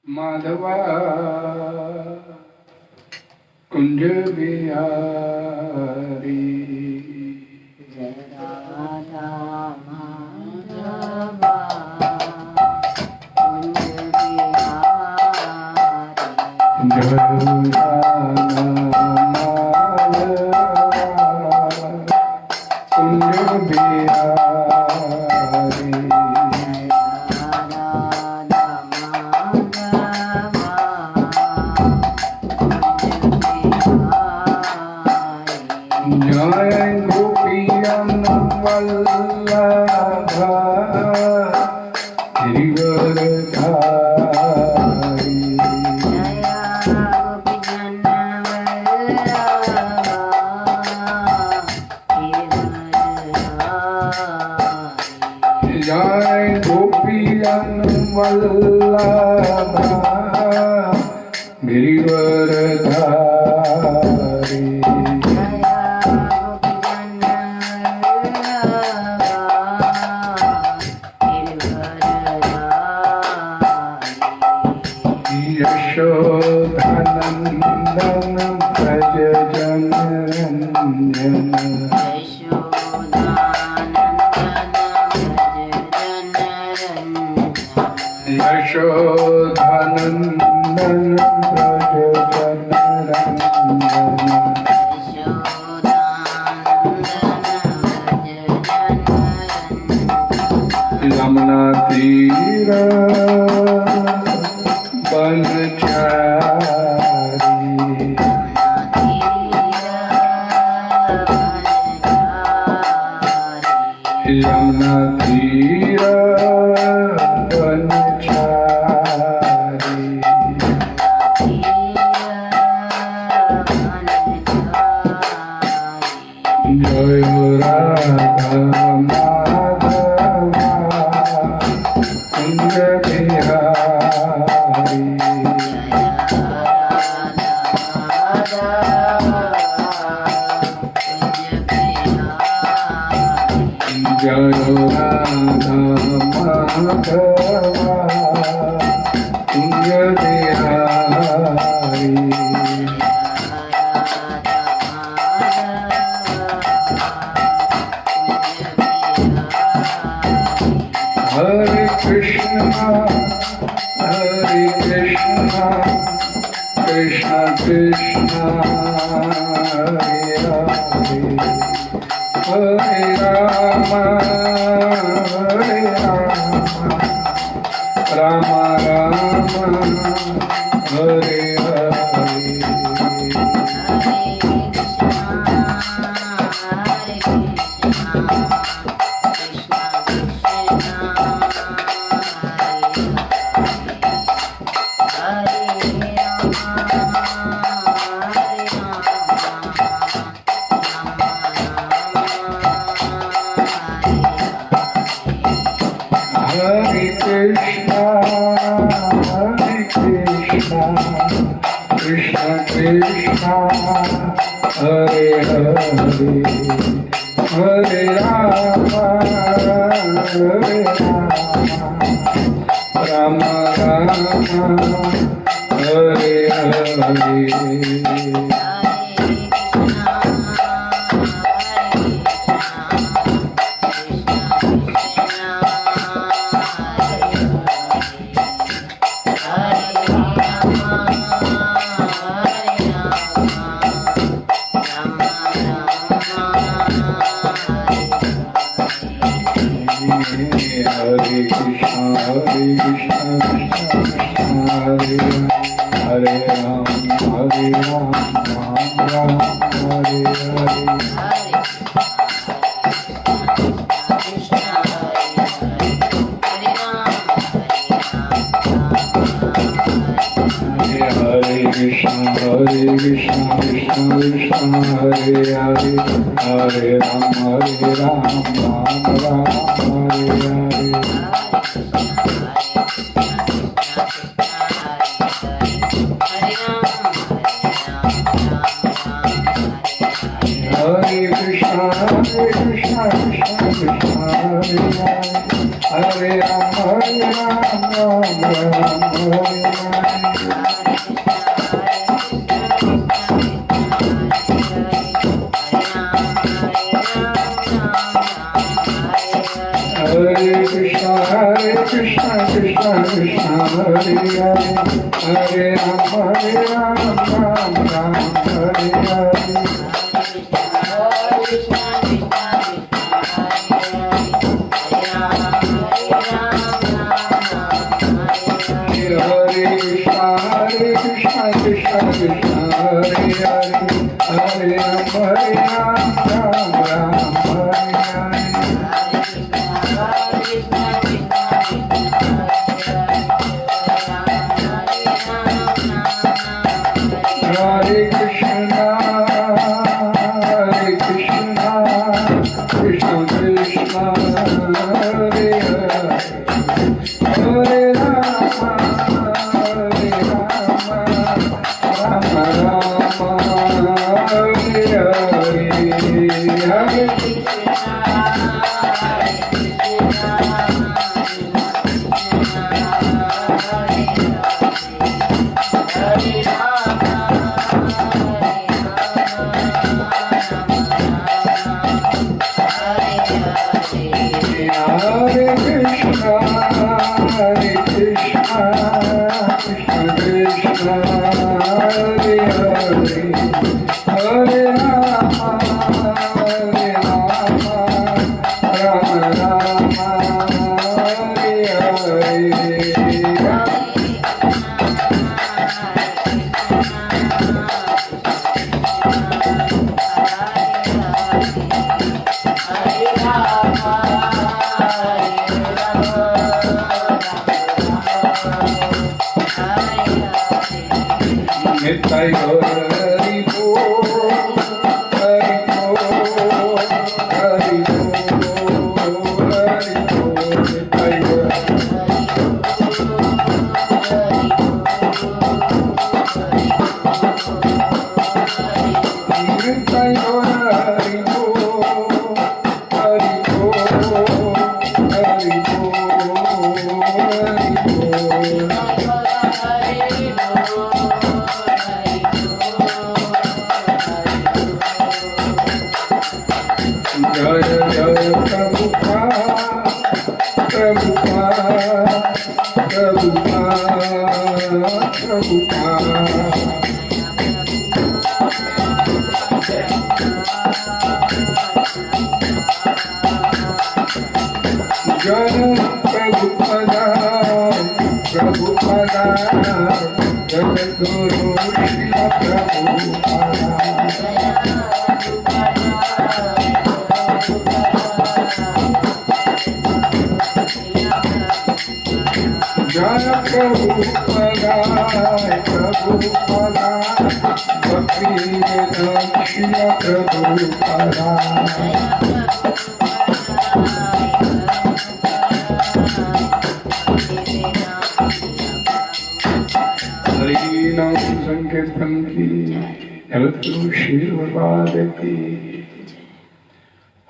माधवा कुंज बिहारी जय राधा माधवा कुंज बिहारी जय राधा माधवा कुंज बिहारी जय गोपियन वल्लभा गिरिवरधारी जय गोपीजन गिरिवरधारी जय गोपियन वल्लभा गिरिवरधारी यशोदानंदन व्रज जनरंजन यशोदानंदन व्रज जनरंजन यमुना तीर बनचारी यमुना तीर बनचारी जय राधा माधवा कुंज बिहारी जय राधा माधवा कुंज बिहारी हरे Krishna Krishna Krishna Hare Hare Hare Ram Ram Ram Hare Hare Hare Krishna, Krishna Krishna, Hare Hare, Hare Rama, Rama Rama, Hare Hare. Hare Krishna, Krishna Krishna, Hare Hare, Hare Ram, Ram Hare Hare. Hare Krishna, Krishna Krishna, Hare Hare, Hare Ram, Ram Hare Hare. Hare Krishna, Krishna Krishna, Hare Hare, Hare Ram, Ram Hare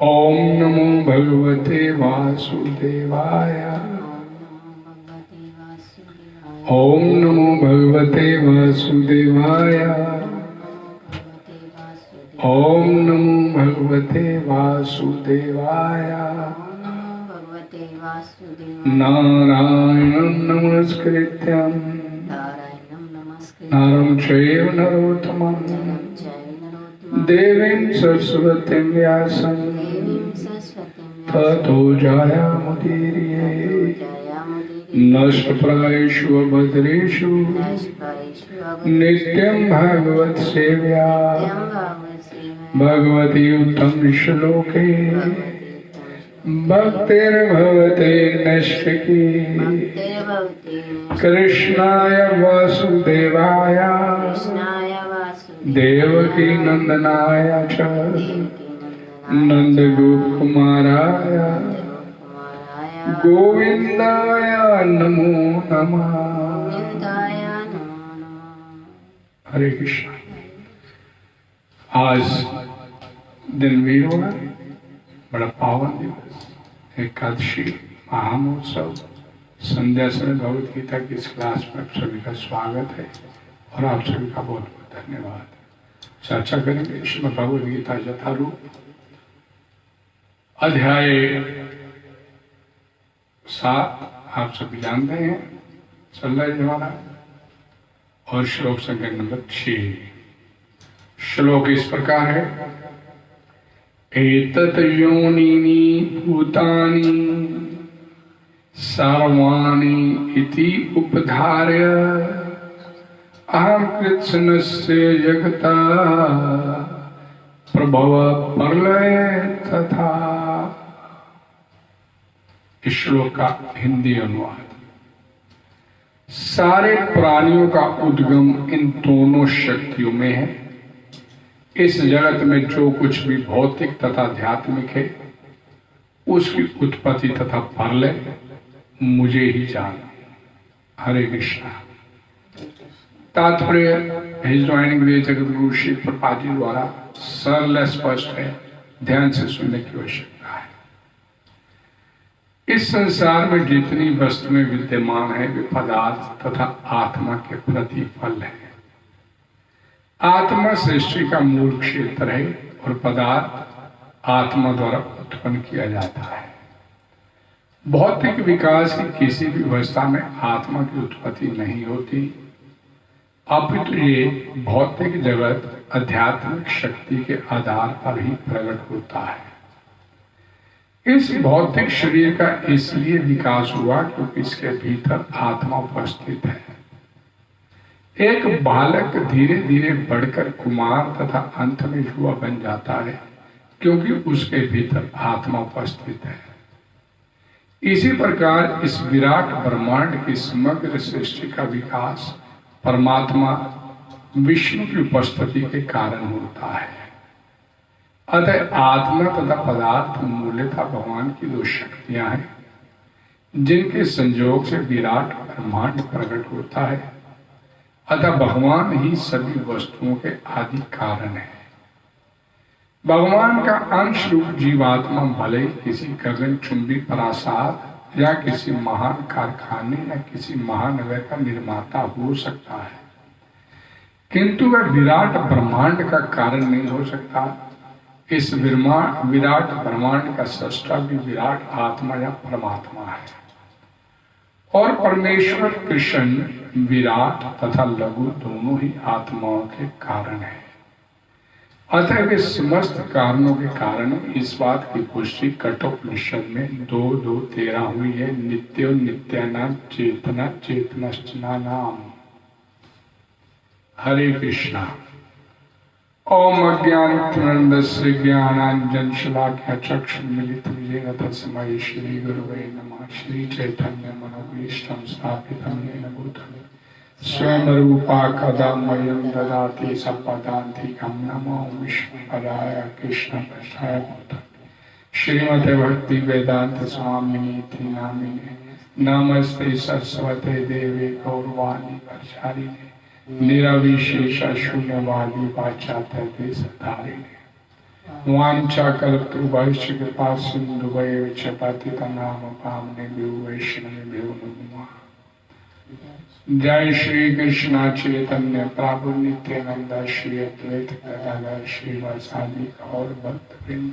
ओम नमो भगवते वासुदेवाय। ओम नमो भगवते वासुदेवाय। ओम नमो भगवते वासुदेवाय। नारायणं नमस्कृत्यं नरं चैव नरोत्तमं देवीं सरस्वतीं व्यासं ततो जयामुदीरये। नष्टप्रायेषु भद्रेषु नित्यं भगवत् सेव्या भगवती उत्तम श्लोके भक्तिर्भवते नष्टकी। कृष्णाय वासुदेवाय देवकी नंदनाय च नंदगोपकुमाराय गोविंदाय नमो नमः। हरे कृष्ण। आज दिन वीरवार, बड़ा पावन दिवस, एकादशी महामहोत्सव संध्या समय भगवत गीता की इस क्लास में आप सभी का स्वागत है और आप सभी का बहुत बहुत धन्यवाद। चर्चा करेंगे श्रीमद् भगवत गीता यथारूप अध्याय 7, आप सभी जानते हैं, चल रहा है हमारा, और श्लोक संख्या नंबर 6। श्लोक इस प्रकार है, एतत् योनीनि भूतानि सर्वाणि इति उपधार्य अहं कृत्स्नस्य जगता प्रभव प्रलय तथा। इस श्लोक का हिंदी अनुवाद, सारे प्राणियों का उद्गम इन दोनों शक्तियों में है। इस जगत में जो कुछ भी भौतिक तथा आध्यात्मिक है उसकी उत्पत्ति तथा प्रलय मुझे ही जान। हरे कृष्णा। तात्पर्य हिज ज्वाइनिंग वे जगत गुरु श्री प्रभुपाद जी द्वारा सरल स्पष्ट है, ध्यान से सुनने की आवश्यकता है। इस संसार में जितनी वस्तुएं विद्यमान है वे पदार्थ तथा आत्मा के प्रतिफल है। आत्मा सृष्टि का मूल क्षेत्र है और पदार्थ आत्मा द्वारा उत्पन्न किया जाता है। भौतिक विकास की किसी भी अवस्था में आत्मा की उत्पत्ति नहीं होती, अपितु ये भौतिक जगत आध्यात्मिक शक्ति के आधार पर ही प्रकट होता है। इस भौतिक शरीर का इसलिए विकास हुआ क्योंकि इसके भीतर आत्मा उपस्थित है। एक बालक धीरे धीरे बढ़कर कुमार तथा अंत में युवा बन जाता है क्योंकि उसके भीतर आत्मा उपस्थित है। इसी प्रकार इस विराट ब्रह्मांड की समग्र सृष्टि का विकास परमात्मा विष्णु की उपस्थिति के कारण होता है। अतः आत्मा तथा पदार्थ मूलतः भगवान की दो शक्तियां हैं जिनके संयोग से विराट ब्रह्मांड प्रकट होता है। अतः भगवान ही सभी वस्तुओं के आदि कारण है। भगवान का अंश रूप जीवात्मा भले ही किसी गगनचुंबी प्रासाद या किसी महान कारखाने या किसी महानगर का निर्माता हो सकता है, किंतु वह विराट ब्रह्मांड का कारण नहीं हो सकता। इस विराट ब्रह्मांड का सृष्टा भी विराट आत्मा या परमात्मा है और परमेश्वर कृष्ण विराट तथा लघु दोनों ही आत्माओं के कारण है। अतः वे समस्त कारणों के कारण इस बात की पुष्टि कठोपनिषद में 2:2-13 हुई है, नित्यो नित्यानां चेतना चेतनश्चनानाम। हरे कृष्णा। ओम अज्ञानतिमिरन्धस्य ज्ञानाञ्जनशलाकया चक्षुर्मिलितं येन तस्मै श्रीगुरवे नमः। श्रीचैतन्यमनोभीष्टं स्थापितं येन भूतले स्वयं रूपा कदा मह्यं ददाति सम्पदान्तिकं। नमो विष्णुपदाय कृष्णपृष्ठाय भूतले श्रीमते भक्ति वेदांत स्वामिनीति नामिने नमस्ते सरस्वते देवे गौरवाणी प्रचारिणे निरविशेष शून्यवादी पाश्चात्य देशधारिणे वाञ्छा कल्पतरुभ्यश्च कृपा सिन्धुभ्येव च पतितनाम पावनेभ्यो वैष्णवेभ्यो नमः। जय श्री कृष्ण चैतन्य प्रभु नित्यानंद श्री अद्वैत गदाधर श्रीवासादि और भक्तवृंद।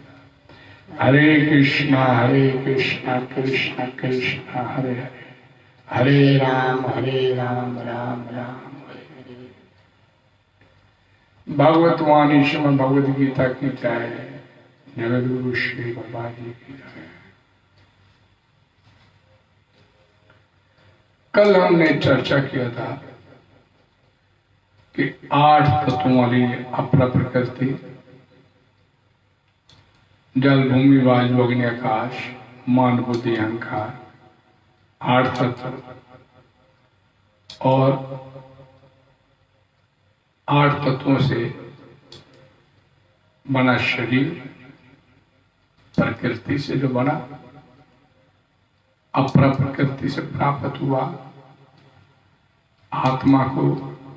हरे कृष्ण कृष्ण कृष्ण हरे हरे, हरे राम राम राम हरे हरे। भगवत वाणी श्रीमद् भगवद गीता की जय। जगत गुरु श्री बाबा जी की जय। कल हमने चर्चा किया था कि 8 तत्वों वाली अपरा प्रकृति, जल भूमि वायु अग्नि आकाश मान बुद्धि अहंकार 8 तत्व, और 8 तत्वों से बना शरीर, प्रकृति से जो बना, अपरा प्रकृति से प्राप्त हुआ आत्मा को,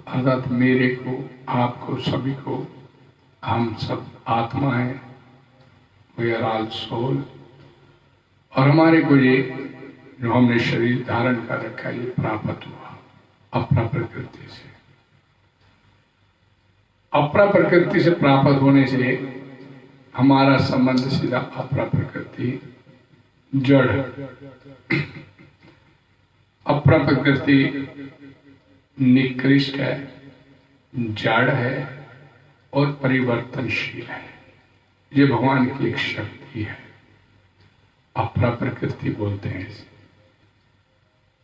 अर्थात मेरे को, आपको, सभी को, हम सब आत्मा है, वी आर ऑल सोल। और हमारे को ये जो हमने शरीर धारण कर रखा है ये प्राप्त हुआ अपरा प्रकृति से। अपरा प्रकृति से प्राप्त होने से हमारा संबंध सीधा अपरा प्रकृति जड़। अपरा प्रकृति निकृष्ट है, जड़ है और परिवर्तनशील है। ये भगवान की एक शक्ति है, अपरा प्रकृति बोलते हैं इसे।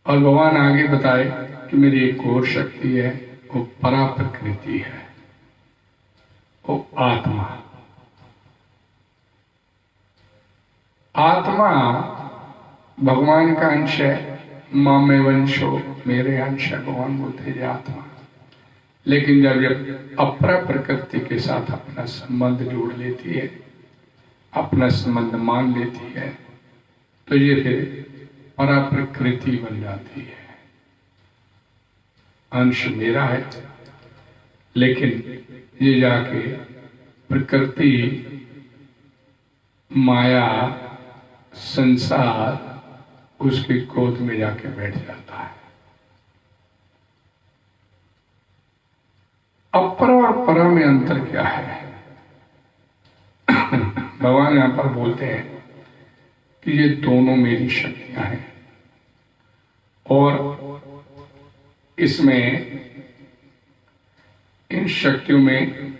और भगवान आगे बताए कि मेरी एक और शक्ति है, वो परा प्रकृति है, वो आत्मा। आत्मा भगवान का अंश है, मामे वंशो, मेरे अंश है, भगवान बोलते हैं आत्मा। लेकिन जब ये अपरा प्रकृति के साथ अपना संबंध जोड़ लेती है, अपना संबंध मान लेती है, तो ये फिर परा प्रकृति बन जाती है। अंश मेरा है, लेकिन ये जाके प्रकृति, माया, संसार उसकी गोद में जाके बैठ जाता है। अपरा और परा में अंतर क्या है? भगवान यहां पर बोलते हैं कि ये दोनों मेरी शक्तियां हैं और इसमें, इन शक्तियों में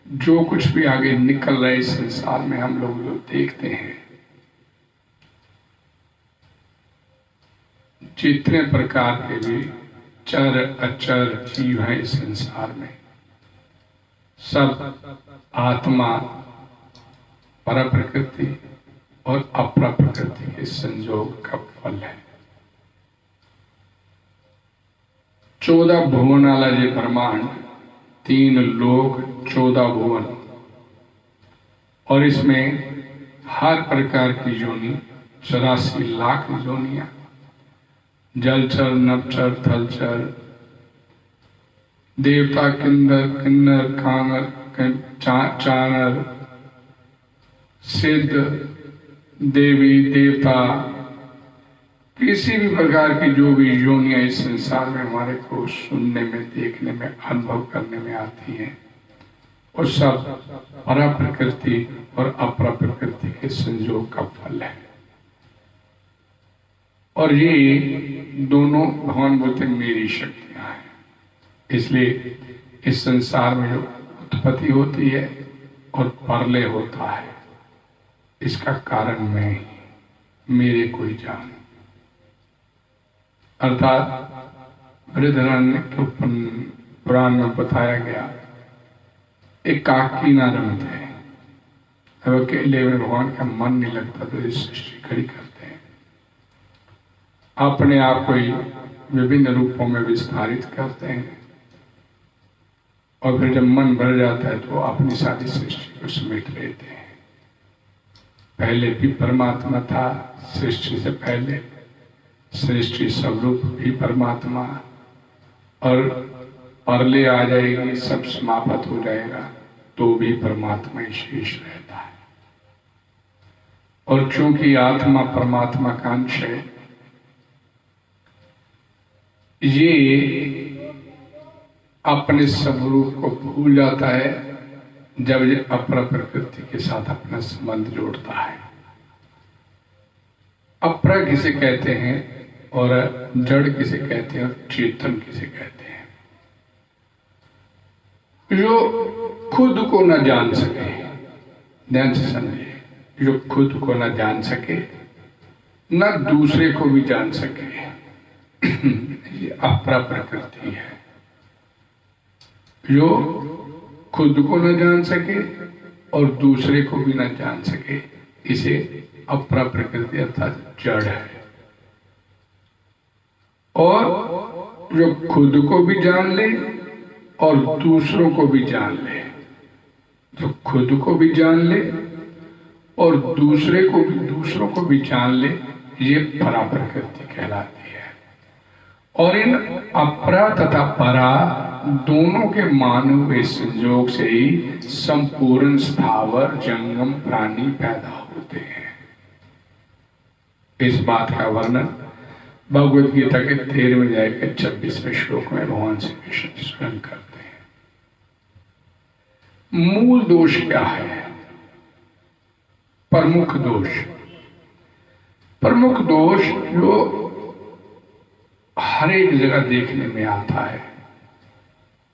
जो कुछ भी आगे निकल रहा है इस संसार में हम लोग जो देखते हैं, जितने प्रकार के भी चर अचर जीव हैं इस संसार में, सब आत्मा, पर प्रकृति और अपरा प्रकृति के संयोग का फल है। 14 भुवन वाला ये ब्रह्मांड, 3 लोक, 14 भुवन, और इसमें हर प्रकार की योनि, 84 लाख योनियां, जलचर, नभचर, थलचर, देवता, किन्नर, कांगर, चानर, सिद्ध, देवी, देवता, किसी भी प्रकार की जो भी योनियां इस संसार में हमारे को सुनने में, देखने में, अनुभव करने में आती हैं, वो सब परा प्रकृति और अपरा प्रकृति के संयोग का फल है। और ये दोनों भगवान बोलते मेरी शक्तियां हैं। इसलिए इस संसार में जो उत्पत्ति होती है और प्रलय होता है, इसका कारण मैं ही, मेरे कोई जान। अर्थात बृहदारण्य के पुराण में बताया गया, एक काकी ना रमत है, अब अकेले में भगवान का मन नहीं लगता तो इस सृष्टि खड़ी करते हैं, अपने आप को ही विभिन्न रूपों में विस्तारित करते हैं, और फिर जब मन भर जाता है तो अपनी सारी सृष्टि को समेट लेते हैं। पहले भी परमात्मा था, सृष्टि से पहले सृष्टि स्वरूप भी परमात्मा, और प्रलय आ जाएगी, सब समाप्त हो जाएगा तो भी परमात्मा ही शेष रहता है। और चूंकि आत्मा परमात्मा का अंश है, ये अपने स्वरूप को भूल जाता है जब ये अपरा प्रकृति के साथ अपना संबंध जोड़ता है। अपरा किसे कहते हैं और जड़ किसे कहते हैं और चेतन किसे कहते हैं? जो खुद को न जान सके, ध्यान से समझिए, जो खुद को न जान सके, न दूसरे को भी जान सके, ये अपरा प्रकृति है। जो खुद को न जान सके और दूसरे को भी न जान सके, इसे अपरा प्रकृति अर्थात जड़ है। और जो खुद को भी जान ले और दूसरों को भी जान ले, जो खुद को भी जान ले और दूसरों को भी जान ले, ये परा प्रकृति कहलाती है। और इन अपरा तथा परा दोनों के माने हुए संयोग से ही संपूर्ण स्थावर जंगम प्राणी पैदा होते हैं। इस बात का वर्णन भगवद गीता के 13वें अध्याय के 26वें श्लोक में भगवान श्री कृष्ण स्वयं करते हैं। मूल दोष क्या है? प्रमुख दोष। प्रमुख दोष जो हर एक जगह देखने में आता है,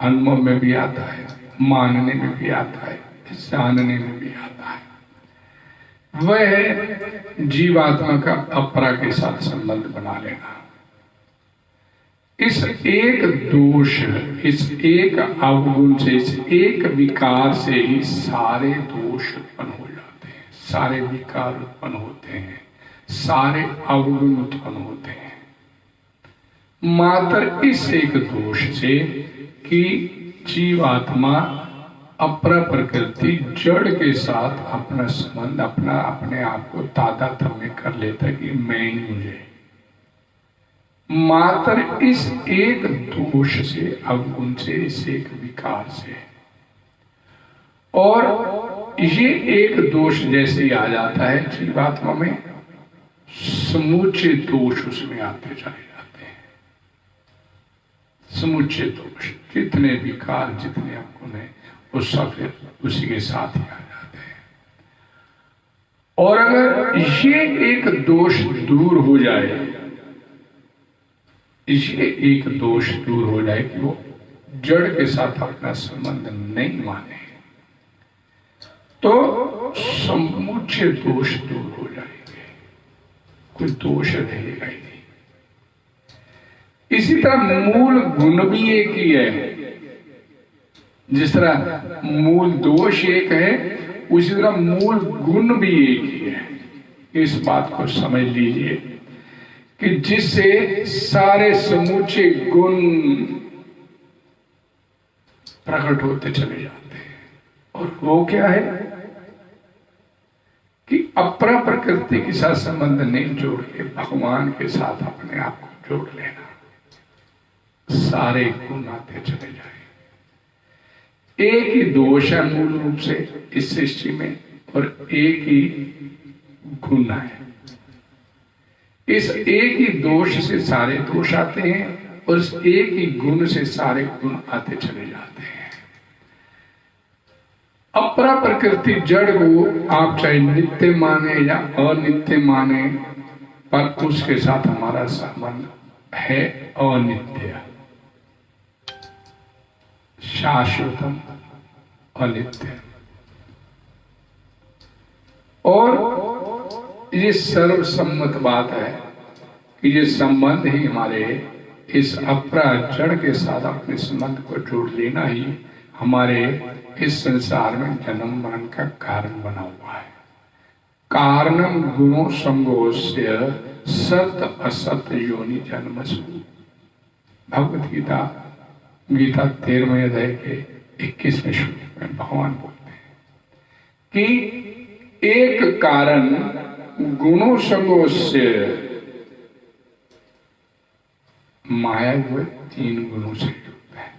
अनुभव में भी आता है, मानने में भी आता है, जानने में भी आता है, वह है जीवात्मा का अपरा के साथ संबंध बना लेना। इस एक दोष, इस एक अवगुण से, इस एक विकार से ही सारे दोष उत्पन्न हो जाते हैं, सारे विकार उत्पन्न होते हैं, सारे अवगुण उत्पन्न होते हैं। मात्र इस एक दोष से कि जीवात्मा अपरा प्रकृति जड़ के साथ अपना संबंध, अपने आप को तादात्म्य कर लेता है कि मैं ही मुझे। मात्र इस एक दोष से, अवगुण से, इस एक विकार से। और ये एक दोष जैसे ही आ जाता है जीवात्मा में, समूचे दोष उसमें आते चले जाते हैं। समूचे दोष, जितने विकार, जितने अवगुण है, वो सब उसी के साथ ही आ जाते हैं। और अगर ये एक दोष दूर हो जाए, ये एक दोष दूर हो जाए कि वो जड़ के साथ अपना संबंध नहीं माने, तो समूचे दोष दूर हो जाएंगे, कोई दोष रहेगा ही नहीं। इसी तरह मूल गुण भी एक ही है। जिस तरह मूल दोष एक है, उसी तरह मूल गुण भी एक ही है। इस बात को समझ लीजिए कि जिससे सारे समूचे गुण प्रकट होते चले जाते हैं। और वो क्या है कि अपरा प्रकृति के साथ संबंध नहीं जोड़ के भगवान के साथ अपने आप को जोड़ लेना, सारे गुण आते चले जाए। एक ही दोष है मूल रूप से इस सृष्टि में, और एक ही गुण है। इस एक ही दोष से सारे दोष आते हैं, और इस एक ही गुण से सारे गुण आते चले जाते हैं। अपरा प्रकृति जड़ को आप चाहे नित्य माने या अनित्य माने, पर उसके साथ हमारा संबंध है अनित्य, शाश्वतम, अनित्य। और ये सर्वसम्मत बात है कि ये संबंध ही हमारे इस अपरा जड़ के साथ अपने संबंध को जोड़ लेना ही हमारे इस संसार में जन्म मरण का कारण बना हुआ है। कारणम गुणों संगोस्य सत असत योनि जन्मसु। भगवत गीता 13वें अध्याय के 21वें श्लोक में भगवान बोलते हैं कि एक कारण गुणों संगोस्य, माया हुए 3 गुणों से युक्त है,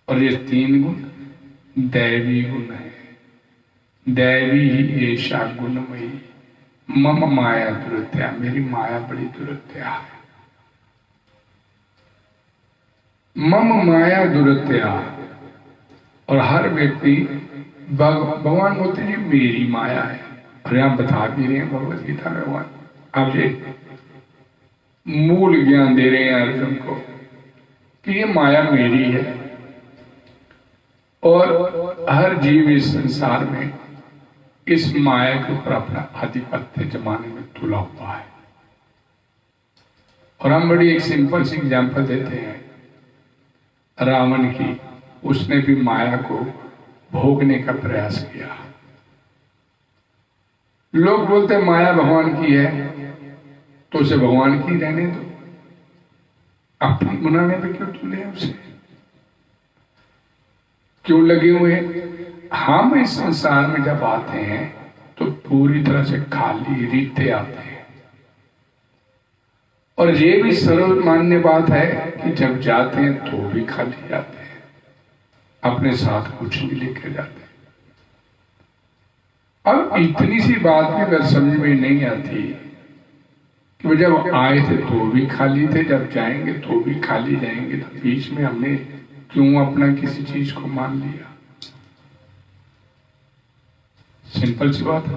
और ये 3 गुण दैवी गुण है। दैवी ही ऐसा गुणमयी मम माया दुरत्या, मेरी माया बड़ी दुरत्या है। मम माया दुरत्या। और हर व्यक्ति भगवान बोलते हैं मेरी माया है, और यहां बता भी रहे हैं भगवत गीता में भगवान आप ये मूल ज्ञान दे रहे हैं अर्जुन को कि ये माया मेरी है, और हर जीव इस संसार में इस माया के ऊपर अपना आधिपत्य जमाने में तुला हुआ है। और हम बड़ी एक सिंपल सी एग्जाम्पल देते हैं रावण की। उसने भी माया को भोगने का प्रयास किया। लोग बोलते माया भगवान की है, तो उसे भगवान की रहने दो, अपनी बनाने पे क्यों तुले उसे, क्यों लगे हुए? हम इस संसार में जब आते हैं तो पूरी तरह से खाली रीते आते हैं। और ये भी सरल मान्य बात है कि जब जाते हैं तो भी खाली जाते हैं, अपने साथ कुछ नहीं लेके जाते। अब इतनी सी बात भी अगर समझ में नहीं आती कि जब आए थे तो भी खाली थे, जब जाएंगे तो भी खाली जाएंगे, तो बीच में हमने क्यों अपना किसी चीज को मान लिया? सिंपल सी बात है।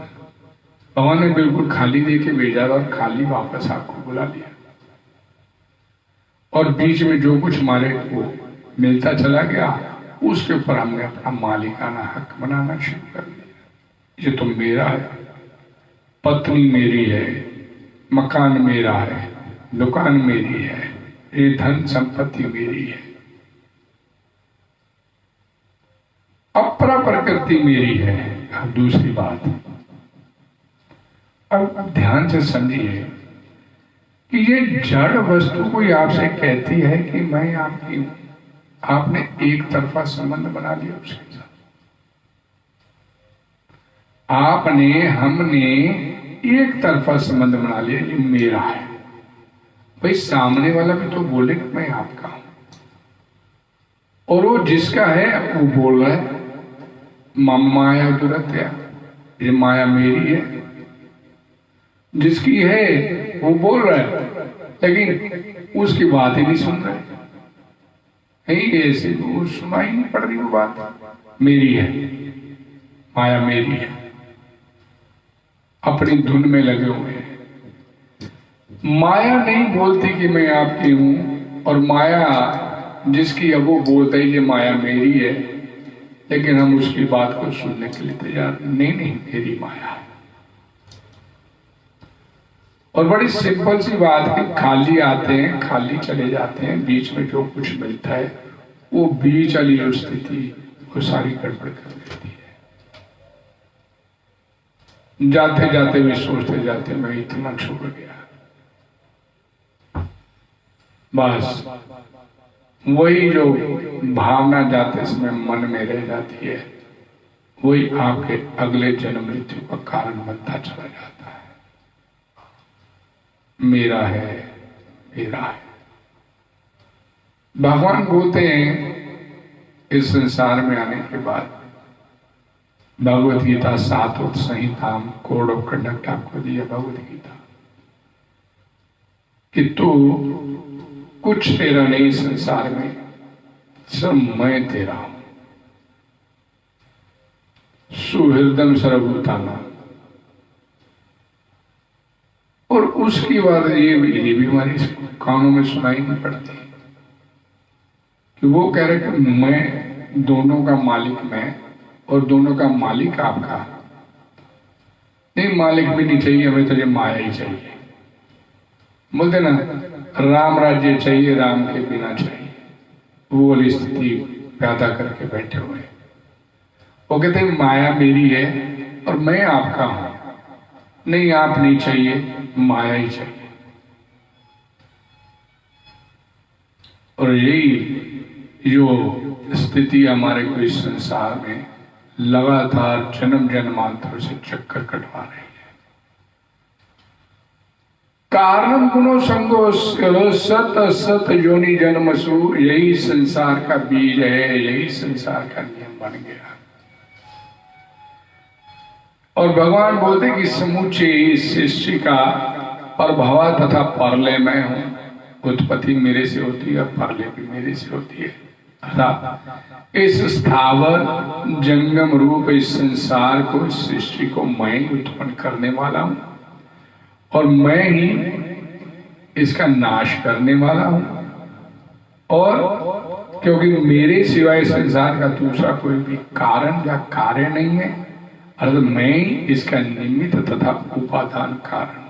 भगवान ने बिल्कुल खाली दे के भेजा और खाली वापस आपको बुला लिया, और बीच में जो कुछ हमारे को मिलता चला गया उसके ऊपर हमने अपना मालिकाना हक बनाना शुरू कर दिया। ये तो मेरा है, पत्नी मेरी है, मकान मेरा है, दुकान मेरी है, ये धन संपत्ति मेरी है, अपरा प्रकृति मेरी है। अब दूसरी बात, अब ध्यान से समझिए कि ये जड़ वस्तु कोई आपसे कहती है कि मैं आपकी हूं, आपने एक तरफा संबंध बना लिया उसके साथ। हमने एक तरफा संबंध बना लिया, ये मेरा है। भाई सामने वाला भी तो बोले कि मैं आपका हूं, और वो जिसका है वो बोल रहा है माया दुरत्या, ये माया मेरी है। जिसकी है वो बोल रहा है, लेकिन उसकी बात ही नहीं सुन रहे। ऐसे वो सुनाई नहीं पड़ रही, वो बात मेरी है, माया मेरी है, अपनी धुन में लगे हुए हैं। माया नहीं बोलती कि मैं आपकी हूं, और माया जिसकी अब वो बोलता है ये माया मेरी है, लेकिन हम उसकी बात को सुनने के लिए तैयार नहीं। मेरी माया है। और बड़ी सिंपल सी बात है, खाली आते हैं खाली चले जाते हैं, बीच में जो कुछ मिलता है वो बीच वाली जो स्थिति वो सारी गड़बड़ कर देती है। जाते जाते भी सोचते जाते मैं इतना छोड़ गया, बस वही जो भावना जाते समय मन में रह जाती है, वही आपके अगले जन्म मृत्यु का कारण बनता चला जाता है। मेरा है, मेरा है। भगवान बोलते हैं इस संसार में आने के बाद, भगवत गीता 7 संहिता कोड ऑफ कंडक्ट आपको दिया भगवत गीता, कि तू कुछ तेरा नहीं संसार में, सब मैं तेरा हूं। सुहृदम सर्वभूताना। और उसकी बात ये भी हमारी कानों में सुनाई नहीं पड़ती कि वो कह रहे कि मैं दोनों का मालिक मैं, और दोनों का मालिक आपका नहीं। मालिक भी नहीं चाहिए हमें, तो ये माया ही चाहिए। बोलते ना राम राज्य चाहिए, राम के बिना चाहिए, वो वाली स्थिति पैदा करके बैठे हुए। वो कहते हैं माया मेरी है और मैं आपका हूं, नहीं आप नहीं चाहिए, माया ही चाहिए। और यही जो स्थिति हमारे को इस संसार में लगातार जन्म जन्मांतर से चक्कर कटवा रही है। कारणम गुणो संगो सत सत योनि जन्मसु, यही संसार का बीज है, यही संसार का नियम बन गया। और भगवान बोलते कि समूचे इस सृष्टि का प्रभाव तथा परलय मैं हूं। उत्पत्ति मेरे से होती है, परलय भी मेरे से होती है। अर्थात इस स्थावर जंगम रूप इस संसार को, इस सृष्टि को मैं ही उत्पन्न करने वाला हूं, और मैं ही इसका नाश करने वाला हूं। और क्योंकि मेरे सिवाय संसार का दूसरा कोई भी कारण या कार्य नहीं है, अर्थात मैं ही इसका निमित्त तथा उपादान कारण हूं।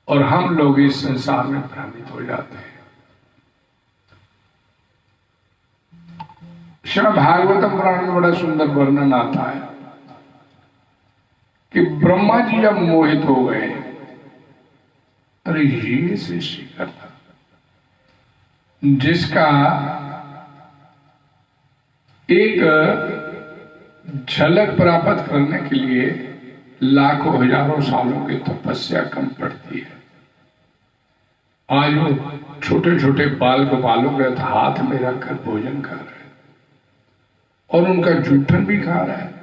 और हम लोग इस संसार में भ्रमित हो जाते हैं। श्रीमद् भागवतम पुराण में बड़ा सुंदर वर्णन आता है कि ब्रह्मा जी जब मोहित हो गए, अरे ये सृष्टि करता जिसका एक झलक प्राप्त करने के लिए लाखों हजारों सालों की तपस्या कम पड़ती है, आज वो छोटे छोटे बाल गोपालों के हाथ में रखकर भोजन कर रहे हैं और उनका जूठन भी खा रहा है।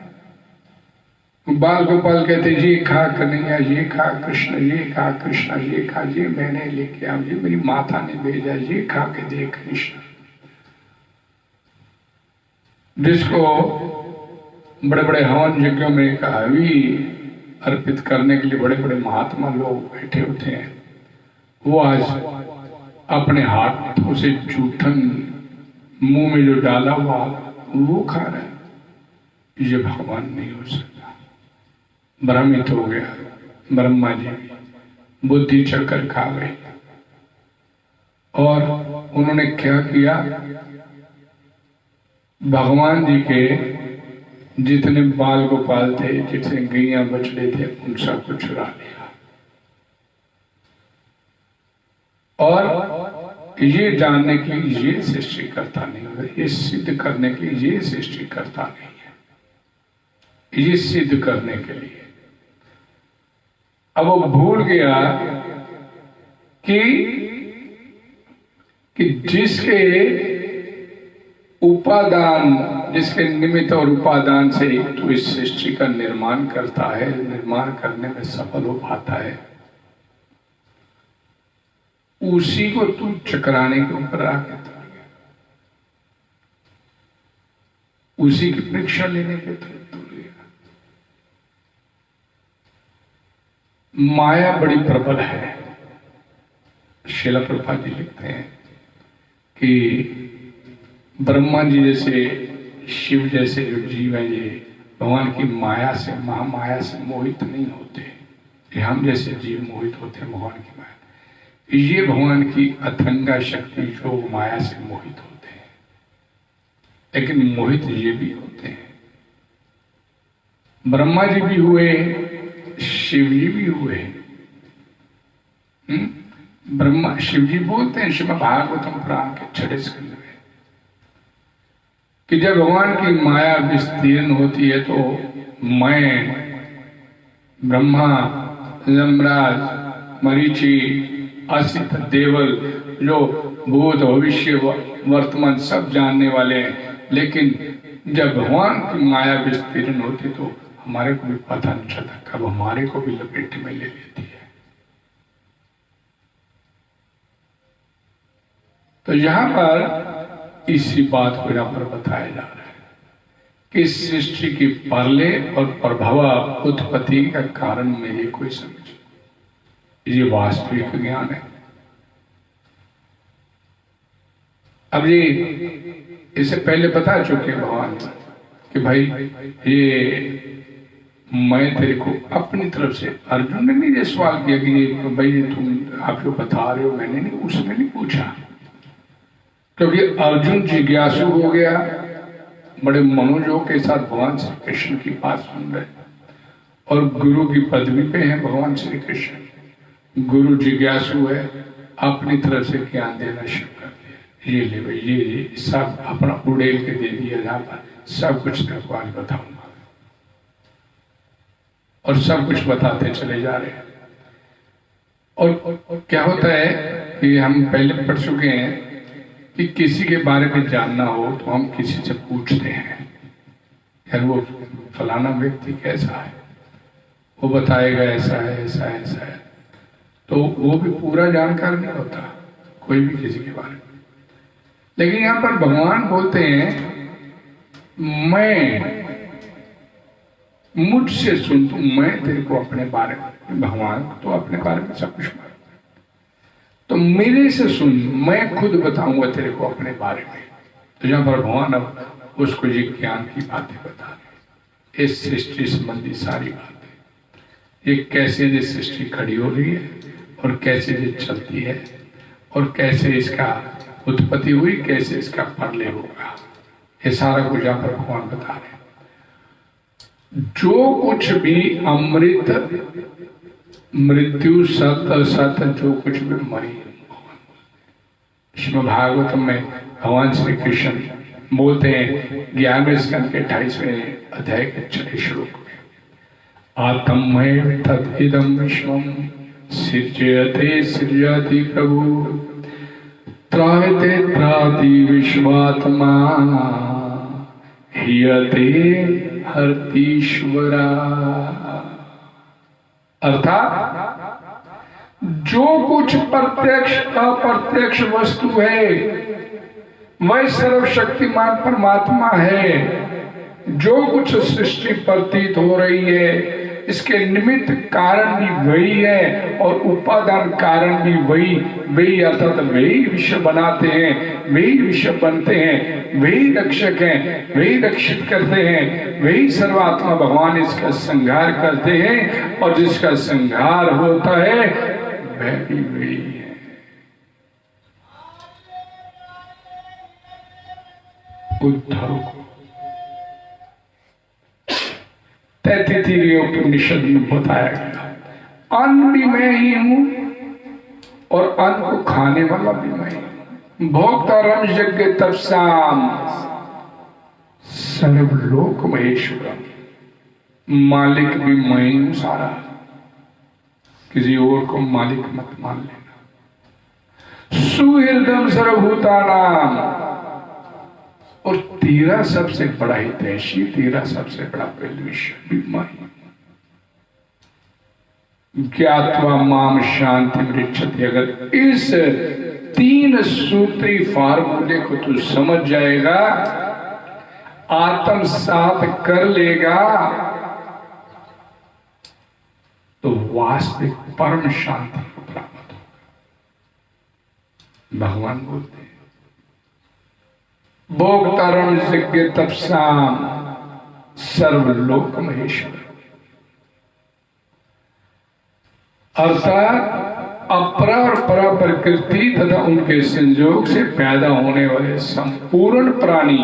बाल गोपाल कहते ये खा कन्हैया, ये खा कृष्ण, ये खा कृष्ण, ये खा, ये मैंने लेके आया, ये मेरी माता ने भेजा, ये खा के दे कृष्ण। जिसको बड़े बड़े हवन यज्ञों में एक हवि अर्पित करने के लिए बड़े बड़े महात्मा लोग बैठे होते हैं, वो आज अपने हाथों से जूठन मुंह में जो डाला हुआ वो खा रहे हैं। ये भगवान नहीं हो सकता। भ्रमित हो गया ब्रह्मा जी, बुद्धि चक्कर खा गई। और उन्होंने क्या किया, भगवान जी के जितने बाल गोपाल थे, जितने गैया बछड़े थे, उन सबको चुरा लिया। और ये जानने की ये सृष्टि करता नहीं है, ये सिद्ध करने की ये सृष्टि करता नहीं है, ये सिद्ध करने के लिए। अब वो भूल गया कि जिसके उपादान, जिसके निमित्त और उपादान से तू इस सृष्टि का निर्माण करता है, निर्माण करने में सफल हो पाता है, उसी को तू चकराने के ऊपर आके तुल गया, उसी की परीक्षा लेने के तुल गया। माया बड़ी प्रबल है। श्रील प्रभुपाद जी लिखते हैं कि ब्रह्मा जी जैसे, शिव जैसे जो जीव है, ये भगवान की माया से, महामाया से मोहित नहीं होते। ये हम जैसे जीव मोहित होते हैं भगवान की माया। ये भगवान की अथंगा शक्ति जो माया से मोहित होते हैं, लेकिन मोहित ये भी होते हैं। ब्रह्मा जी भी हुए, शिव जी भी हुए। ब्रह्मा शिव जी बोलते हैं श्रीमद् भागवतम पुराण के 6 स्कंद में कि जब भगवान की माया विस्तीर्ण होती है तो मैं, ब्रह्मा, यमराज, मरीचि, असित, देवल, जो भूत भविष्य वर्तमान सब जानने वाले हैं, लेकिन जब भगवान की माया विस्तीर्ण होती तो हमारे को भी पता नहीं चलता, कब हमारे को भी लपेट में ले लेती है। तो यहाँ पर इसी बात को यहाँ पर बताया जा रहा है कि सृष्टि की परले और प्रभाव उत्पत्ति का कारण मेरे कोई समझ, ये वास्तविक ज्ञान है। अब ये इससे पहले बता चुके भगवान कि भाई ये मैं तेरे को अपनी तरफ से, अर्जुन ने नहीं ये सवाल किया कि भाई तुम आप जो बता रहे हो, मैंने नहीं, उसने नहीं पूछा, क्योंकि अर्जुन जिज्ञासु हो गया, बड़े मनोयोग के साथ भगवान श्री कृष्ण की बात सुन रहे, और गुरु की पदवी पे हैं भगवान श्री कृष्ण। गुरु जिज्ञासु है, अपनी तरफ से ज्ञान देना शुरू कर दिया, ये ले भाई, ये सब अपना उड़ेल के दे दिया, जहाँ पर सब कुछ तेरे को आज बताऊंगा, और सब कुछ बताते चले जा रहे हैं। और क्या होता है कि हम पहले पढ़ चुके हैं कि किसी के बारे में जानना हो तो हम किसी से पूछते हैं, यार वो फलाना व्यक्ति कैसा है, वो बताएगा ऐसा है, ऐसा है, ऐसा है, तो वो भी पूरा जानकार नहीं होता कोई भी किसी के बारे में। लेकिन यहाँ पर भगवान बोलते हैं मैं, मुझसे सुन, तो मैं तेरे को अपने बारे में, भगवान तो अपने बारे में सब कुछ मालूम, तो मेरे से सुन, मैं खुद बताऊंगा तेरे को अपने बारे में। तो यहाँ पर भगवान अब उसको ये ज्ञान की बातें बता रहे, इस सृष्टि संबंधी सारी बातें, ये कैसे ये सृष्टि खड़ी हो रही है और कैसे ये चलती है और कैसे इसका उत्पत्ति हुई, कैसे इसका प्रलय होगा, ये सारा कुछ यहाँ पर भगवान बता रहे हैं। जो कुछ भी अमृत, मृत्यु, सत असत, जो कुछ भी मरी, श्रीमद् भागवतम में भगवान श्री कृष्ण बोलते हैं 11वें स्कंद के 28वें अध्याय के 6 श्लोक में, आत्मय तदिदं विश्वम सृज्यते सृजति प्रभु, त्रायते त्राति विश्वात्मा, ह्रियते हर्तीश्वरा। अर्थात जो कुछ प्रत्यक्ष अप्रत्यक्ष वस्तु है वह सर्वशक्तिमान परमात्मा है। जो कुछ सृष्टि प्रतीत हो रही है इसके निमित्त कारण भी वही है और उपादान कारण भी वही अर्थात वही विश्व बनाते हैं, वही विश्व बनते हैं, वही रक्षक हैं, वही रक्षित करते हैं, वही सर्वात्मा भगवान इसका संहार करते हैं और जिसका संहार होता है वह भी वही है। उद्धव को तैत्तिरीय उपनिषद में बताया गया अन्न भी मैं ही हूं और अन्न को खाने वाला भी मैं ही हूं। भोक्ता रम यज्ञ तपसाम सर्वलोक महेश्वरम, मालिक भी मैं ही हूं सारा, किसी और को मालिक मत मान लेना। सुहृदम सर्वभूतानाम, और तेरा सबसे बड़ा हितैषी, तेरा सबसे बड़ा विश्व भी मैं ही। ज्ञात्वा माम शांति मृच्छति, अगर इस 3 सूत्री फार्मूले को तू समझ जाएगा, आत्मसात कर लेगा, तो वास्तविक परम शांति को प्राप्त होगा। भगवान बोलते हैं भोक्तारम यज्ञ तपसाम सर्वलोक महेश्वर, अर्थात अपरा और परा प्रकृति तथा उनके संयोग से पैदा होने वाले संपूर्ण प्राणी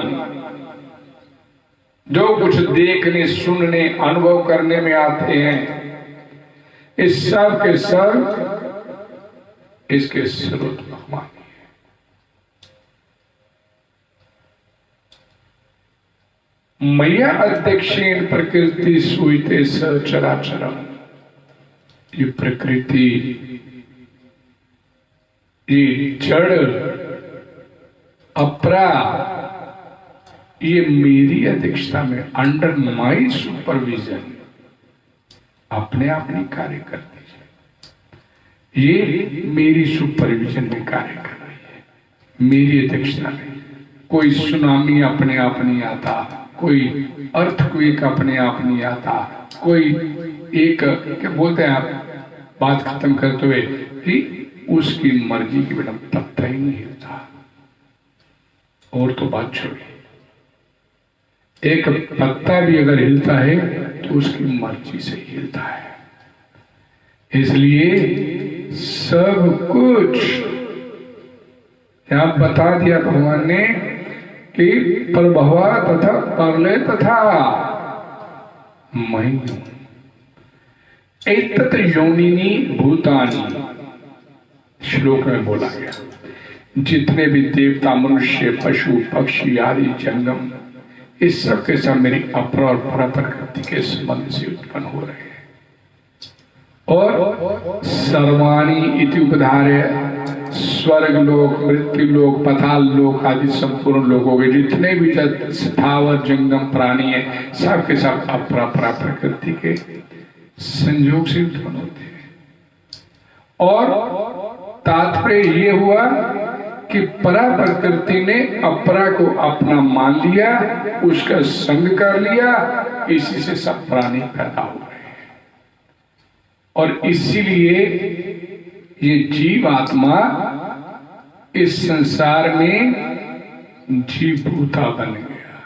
जो कुछ देखने, सुनने, अनुभव करने में आते हैं, इस सब के सब इसके स्रोत भगवान ही है। मैया अध्यक्षेण प्रकृति सुईते सचराचरम, ये प्रकृति, ये जड़ अपरा, ये मेरी अध्यक्षता में, अंडर माई सुपरविजन अपने आप नहीं कार्य करती है। ये मेरी सुपरविजन में कार्य कर रही है, मेरी अध्यक्षता में। कोई सुनामी अपने आप नहीं आता, कोई अर्थक्वेक अपने आप नहीं आता, कोई एक क्या बोलते हैं आप बात खत्म करते हुए कि उसकी मर्जी के बिना पत्ता ही नहीं हिलता। और तो बात छोड़िए, एक पत्ता भी अगर हिलता है तो उसकी मर्जी से हिलता है। इसलिए सब कुछ यहां बता दिया भगवान ने कि प्रभवा तथा परलय तथा मैं हूं। एतत् योनिनी भूतानि श्लोक में बोला गया, जितने भी देवता, मनुष्य, पशु, पक्षी आदि जंगम, इस सब के सब मेरी अपर और पर प्रकृति के संबंध से उत्पन्न हो रहे हैं। और सर्वाणी इति उपधार्य, स्वर्ग लोक, मृत्यु लोक, पताल लोक आदि संपूर्ण लोगों के जितने भी स्थावर जंगम प्राणी है, सब के सब अपरा प्रकृति के संयोग से उत्पन्न होते हैं। और तात्पर्य ये हुआ कि परा प्रकृति ने अपरा को अपना मान लिया, उसका संग कर लिया, इसी से सब प्राणी पैदा हो रहे हैं। और इसीलिए ये जीव आत्मा इस संसार में जीवभूता बन गया।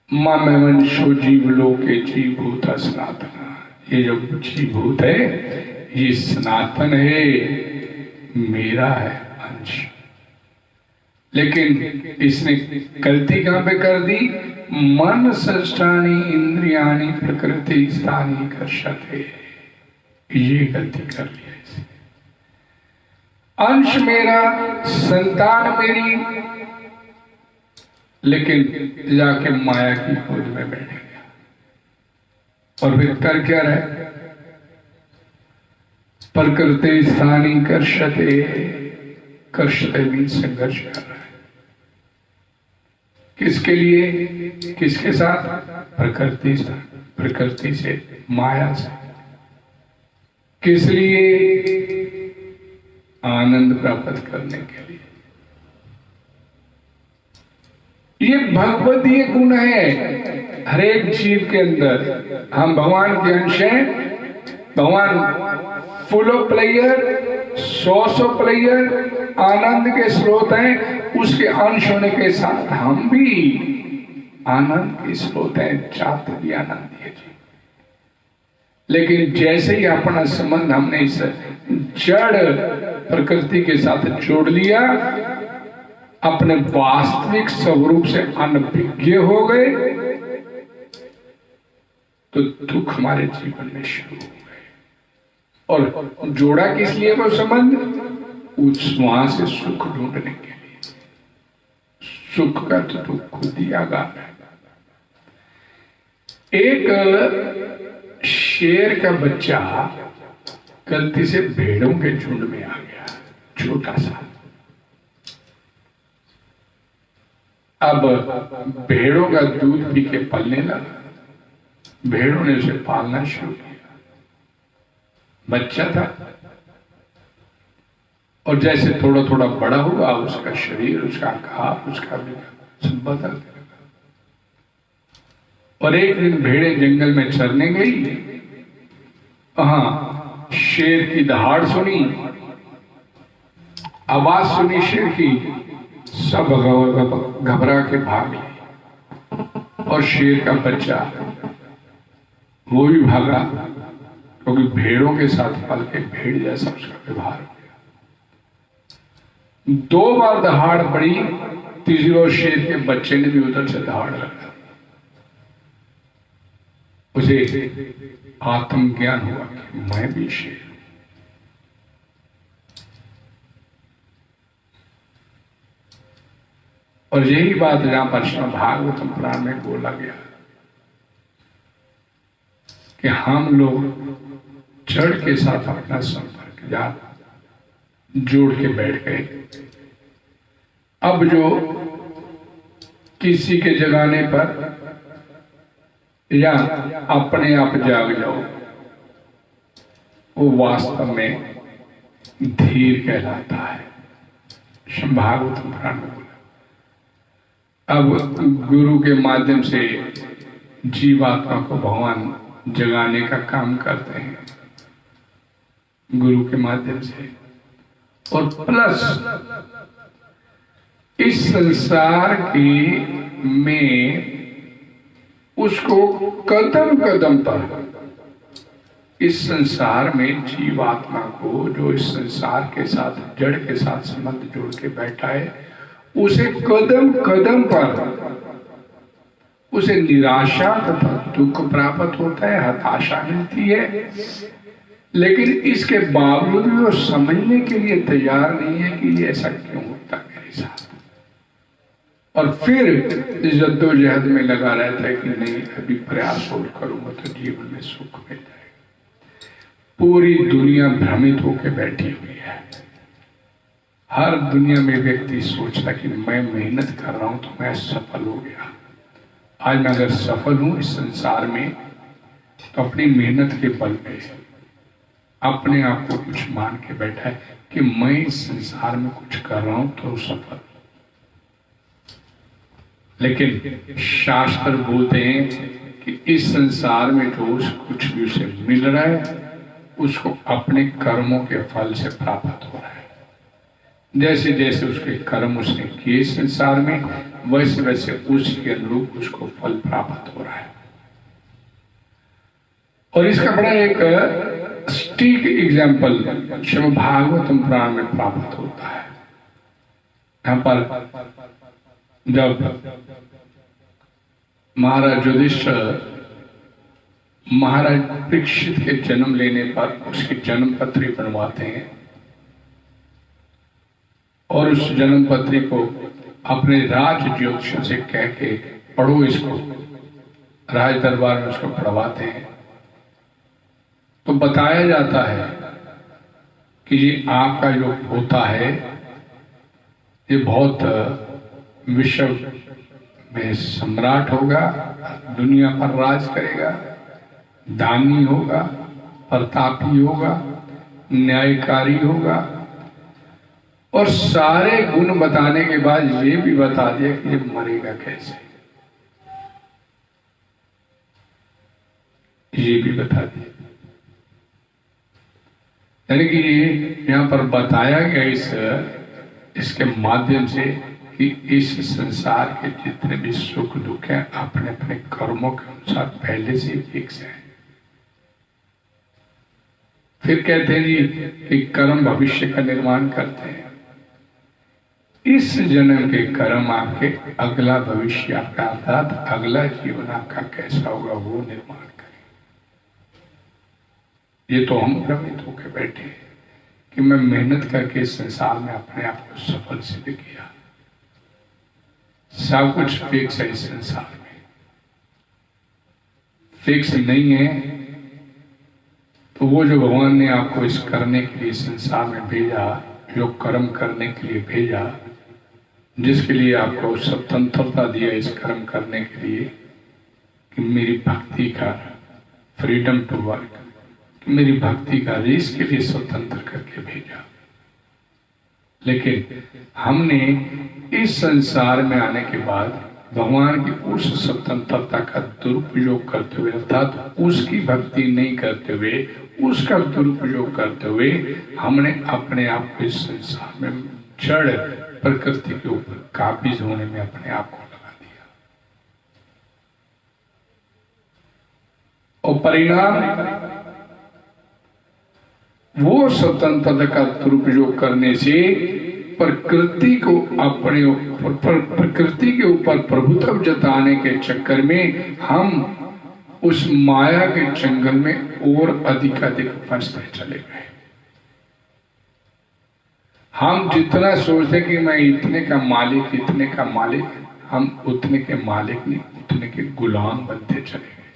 ममवंशो जीवलोके जीवभूता सनातन, ये जो जीवभूत है ये सनातन है, मेरा है अंश। लेकिन इसने गलती कहां पे कर दी? मन सष्टानी इंद्रियाणी प्रकृति स्थानी कर्षते, ये गलती कर लिया इसने। अंश मेरा, संतान मेरी, लेकिन जाके माया की खोज में बैठ गया। और फिर कर क्या रहे? प्रकृति स्थानी कर्षते, कर्षते भी संघर्ष कर रहा है। किसके लिए? किसके साथ? प्रकृति से, माया से। किस लिए? आनंद प्राप्त करने के लिए। ये भगवदीय गुण है हर एक जीव के अंदर। हम भगवान के अंश हैं। भगवान full of player, source of player, आनंद के स्रोत हैं। उसके अंश होने के साथ हम भी आनंद के स्रोत हैं, छात्र भी आनंद है जी। लेकिन जैसे ही अपना संबंध हमने इस जड़ प्रकृति के साथ जोड़ लिया, अपने वास्तविक स्वरूप से अनभिज्ञ हो गए, तो दुख हमारे जीवन में शुरू हो गए। और जोड़ा किस लिए वो संबंध? उस वहां से सुख ढूंढने के लिए। सुख का तो खुद ही आगाम है। एक शेर का बच्चा गलती से भेड़ों के झुंड में आ गया, छोटा सा। अब भेड़ों का दूध पी के पलने लगा। भेड़ों ने उसे पालना शुरू किया। बच्चा था, और जैसे थोड़ा थोड़ा बड़ा हुआ, उसका शरीर, उसका आकार, उसका सब बदल गया। और एक दिन भेड़ें जंगल में चरने गई। वहां शेर की दहाड़ सुनी, आवाज सुनी शेर की। सब घबरा के भाग गए। और शेर का बच्चा वो भी भागा, क्योंकि भेड़ों के साथ पल के भेड़ जैसा उसका व्यवहार हो गया। 2 बार दहाड़ पड़ी। तीसरी बार शेर के बच्चे ने भी उधर से दहाड़ लगा। उसे आत्मज्ञान हुआ कि मैं भी शेर हूं। और यही बात जहां पर श्रीमद् भागवतम पुराण में बोला गया कि हम लोग जड़ के साथ अपना संपर्क जोड़ के बैठ गए। अब जो किसी के जगाने पर या अपने आप जाग जाओ, वो वास्तव में धीर कहलाता है। भागवतम पुराण में बोला। अब गुरु के माध्यम से जीवात्मा को भगवान जगाने का काम करते हैं, गुरु के माध्यम से। और प्लस इस संसार के में उसको कदम कदम पर, इस संसार में जीवात्मा को जो इस संसार के साथ, जड़ के साथ संबंध जोड़ के बैठा है, उसे कदम कदम पर उसे निराशा तथा दुख प्राप्त होता है, हताशा मिलती है। लेकिन इसके बावजूद भी वो समझने के लिए तैयार नहीं है कि ये ऐसा क्यों होता है मेरे साथ। और फिर जद्दोजहद में लगा रहता है कि नहीं, अभी प्रयास और करूंगा तो जीवन में सुख मिल जाएगा। पूरी दुनिया भ्रमित होकर बैठी हुई है। हर दुनिया में व्यक्ति सोचता कि मैं मेहनत कर रहा हूं तो मैं सफल हो गया। आज मैं अगर सफल हूं इस संसार में, तो अपनी मेहनत के बल पे अपने आप को कुछ मान के बैठा है कि मैं इस संसार में कुछ कर रहा हूं तो सफल। लेकिन शास्त्र बोलते हैं कि इस संसार में जो कुछ भी उसे मिल रहा है, उसको अपने कर्मों के फल से प्राप्त हो रहा है। जैसे जैसे उसके कर्म उसने किए संसार में, वैसे वैसे उसके अनुरूप उसको फल प्राप्त हो रहा है। और इसका बड़ा एक स्टीक एग्जाम्पल श्रीमद् भागवतम पुराण में प्राप्त होता है। यहाँ पर जब महाराज युधिष्ठिर महाराज परीक्षित के जन्म लेने पर उसकी जन्म पत्री बनवाते हैं, और उस जन्म पत्री को अपने राज ज्योतिष से कह के पढ़ो इसको, राज दरबार में उसको पढ़वाते हैं। तो बताया जाता है कि ये आपका जो होता है ये बहुत विषम में सम्राट होगा, दुनिया पर राज करेगा, दानी होगा, प्रतापी होगा, न्यायकारी होगा। और सारे गुण बताने के बाद ये भी बता दिया कि ये मरेगा कैसे, ये भी बता दिया। यानी कि यहाँ पर बताया गया इसके माध्यम से कि इस संसार के जितने भी सुख दुख हैं अपने अपने कर्मों के अनुसार पहले से फिक्स है। फिर कहते हैं जी कि कर्म भविष्य का निर्माण करते हैं। इस जन्म के कर्म आपके अगला भविष्य आपका अर्थात अगला जीवन आपका कैसा होगा वो निर्माण करें। ये तो हम भ्रमित होकर बैठे कि मैं मेहनत करके इस संसार में अपने आप को सफल सिद्ध किया। सब कुछ फिक्स है इस संसार में, फिक्स नहीं है तो वो जो भगवान ने आपको इस करने के लिए संसार में भेजा, जो कर्म करने के लिए भेजा, जिसके लिए आपको स्वतंत्रता दिया इस कर्म करने के लिए कि मेरी भक्ति का फ्रीडम टू वर्क, मेरी भक्ति का इसके लिए स्वतंत्र करके भेजा। लेकिन हमने इस संसार में आने के बाद भगवान की उस स्वतंत्रता का दुरुपयोग करते हुए अर्थात उसकी भक्ति नहीं करते हुए उसका दुरुपयोग करते हुए हमने अपने आप को इस संसार में जड़ प्रकृति के ऊपर काबिज होने में अपने आप को लगा दिया। और परिणाम वो स्वतंत्रता का दुरुपयोग करने से प्रकृति को अपने ऊपर प्रकृति के ऊपर प्रभुत्व जताने के चक्कर में हम उस माया के जंगल में और अधिक फंसते चले गए। हम जितना सोचते कि मैं इतने का मालिक, इतने का मालिक, हम उतने के मालिक नहीं, उतने के गुलाम बनते चले गए।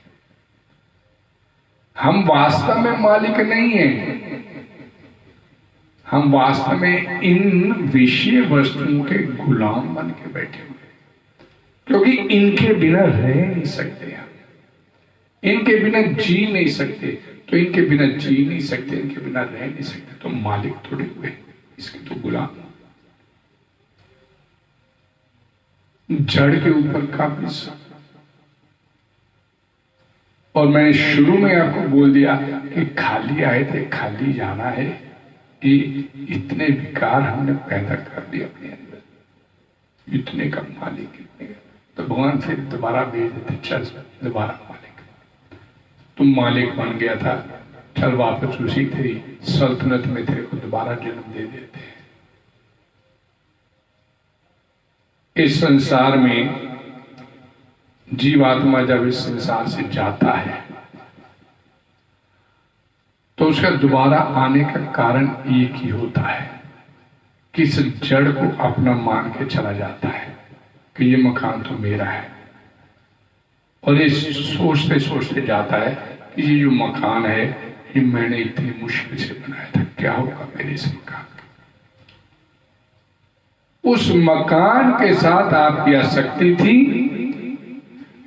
हम वास्तव में मालिक नहीं है, हम वास्तव में इन विषय वस्तुओं के गुलाम बन के बैठे हुए, क्योंकि इनके बिना रह नहीं सकते हम, इनके बिना जी नहीं सकते। तो इनके बिना जी नहीं सकते, इनके बिना रह नहीं सकते, तो मालिक थोड़े हुए, इसके तो गुलाम। जड़ के ऊपर काबिज। और मैंने शुरू में आपको बोल दिया कि खाली आए थे, खाली जाना है। कि इतने विकार हमने पैदा कर दिए अपने अंदर, इतने का मालिक, इतने का, तो भगवान फिर दोबारा भेज देते, चल दोबारा मालिक, तुम मालिक बन गया था, चल वापस उसी तेरी सल्तनत में तेरे को दोबारा जन्म दे देते हैं। इस संसार में जीवात्मा जब इस संसार से जाता है तो उसका दोबारा आने का कारण एक ही होता है कि इस जड़ को अपना मान के चला जाता है कि ये मकान तो मेरा है, और ये सोचते सोचते जाता है कि ये जो मकान है ये मैंने इतनी मुश्किल से बनाया था, क्या होगा मेरे इस मकान का। उस मकान के साथ आपकी आसक्ति थी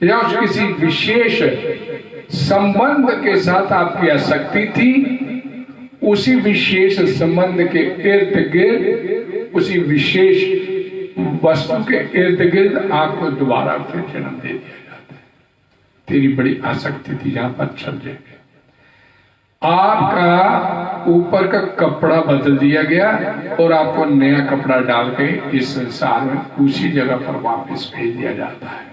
या उस किसी विशेष संबंध के साथ आपकी आसक्ति थी, उसी विशेष संबंध के इर्द गिर्द, उसी विशेष वस्तु के इर्द गिर्द आपको दोबारा फिर जन्म दे दिया जाता है। तेरी बड़ी आसक्ति थी, जहां पर चल जाएंगे। आपका ऊपर का कपड़ा बदल दिया गया और आपको नया कपड़ा डाल के इस संसार में उसी जगह पर वापस भेज दिया जाता है।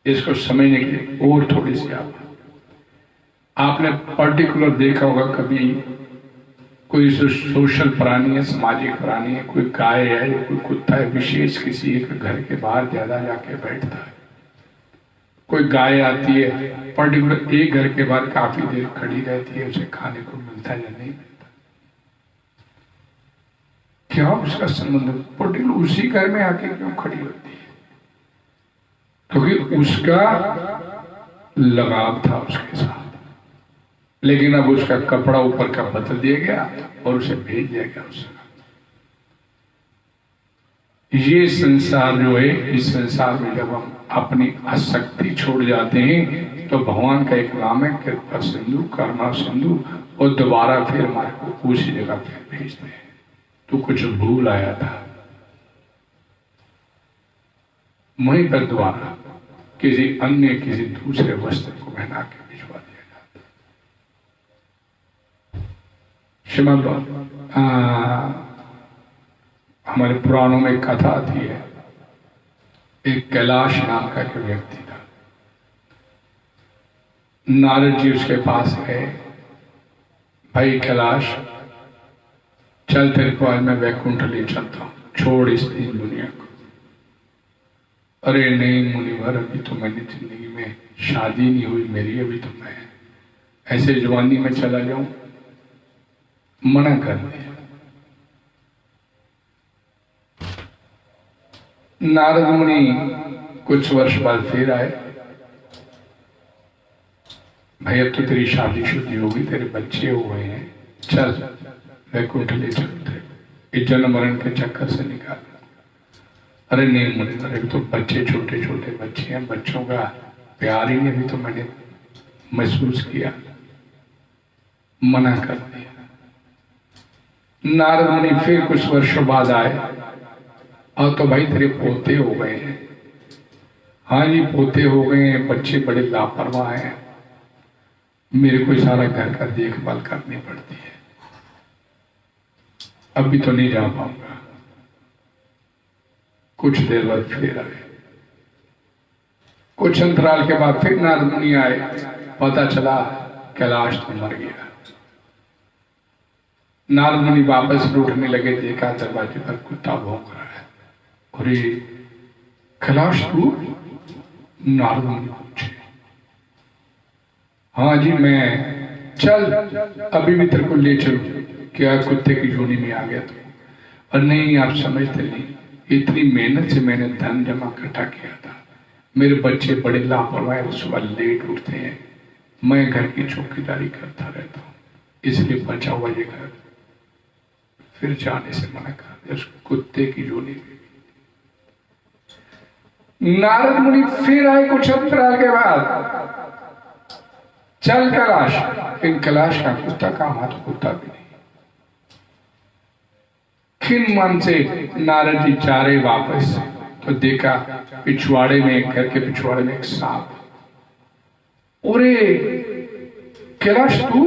इसको समझने के लिए और थोड़ी सी आपने पर्टिकुलर देखा होगा, कभी कोई सोशल प्राणी है, सामाजिक प्राणी है, कोई गाय है या कोई कुत्ता है, विशेष किसी एक घर के बाहर ज्यादा जाके बैठता है। कोई गाय आती है, पर्टिकुलर एक घर के बाहर काफी देर खड़ी रहती है, उसे खाने को मिलता है या नहीं मिलता, क्या उसका संबंध पर्टिकुलर उसी घर में आके क्यों खड़ी होती है? क्योंकि उसका लगाव था उसके साथ। लेकिन अब उसका कपड़ा ऊपर का बदल दिया गया और उसे भेज दिया गया उस ये संसार जो है, इस संसार में जब हम अपनी आसक्ति छोड़ जाते हैं तो भगवान का एक नाम है कृपा सिंधु, करुणा सिंधु, और दोबारा फिर हमारे को उसी जगह पे भेजते हैं। तो कुछ भूल आया था, वहीं पर द्वारा किसी अन्य किसी दूसरे वस्त्र को पहना के भिजवा दिया जाता। श्रीमद् हमारे पुराणों में कथा आती है, एक कैलाश नाम का एक व्यक्ति था। नारद जी उसके पास गए, भाई कैलाश चल तेरे को आज मैं वैकुंठ ले चलता हूं, छोड़ इस दीन दुनिया को। अरे नहीं मुनिवर, अभी तो मैंने जिंदगी में शादी नहीं हुई मेरी, अभी तो मैं ऐसे जवानी में चला जाऊं, मना कर दिया। नारद मुनि कुछ वर्ष बाद फिर आए, भाई अब तो तेरी शादी शुदी होगी, तेरे बच्चे हो गए हैं, चल वैकुंठ ले चलते, इस जन्म मरण के चक्कर से निकाल। अरे नहीं मुनि, अरे तो बच्चे छोटे छोटे बच्चे हैं, बच्चों का प्यार ही अभी तो मैंने महसूस किया, मना कर दिया। नारद मुनि फिर कुछ वर्षों बाद आए, और तो भाई तेरे पोते हो गए हैं। हाँ जी पोते हो गए हैं, बच्चे बड़े लापरवाह हैं, मेरे को सारा घर का देखभाल करनी पड़ती है, अभी तो नहीं जा पाऊंगा। कुछ देर बाद फिर आए, कुछ अंतराल के बाद फिर नारद मुनि आए, पता चला कैलाश तो मर गया। नारद मुनि वापस लौटने लगे, देखा दरवाजे पर कुत्ता भौंक रहा है। अरे कैलाश तू? नारद मुनि पूछे, हाँ जी मैं, चल अभी भी तेरे को ले चलूं, क्या कुत्ते की जोनी में आ गया तो? और नहीं आप समझते नहीं, इतनी मेहनत से मैंने धन जमा इकट्ठा किया था, मेरे बच्चे बड़े लापरवाह, सुबह लेट उठते हैं, मैं घर की चौकीदारी करता रहता हूँ, इसलिए बचा हुआ ये घर फिर जाने से मना कर दिया उस कुत्ते की जोनी में। नारद मुनि फिर आए कुछ अंतराल के बाद, चल कैलाश, इन कैलाश का कुत्ता का हाथ कुत्ता भी नहीं। खिन मन से नारद जी चारे वापस, तो देखा पिछवाड़े में, घर के पिछवाड़े में एक सांप। अरे कैलाश तू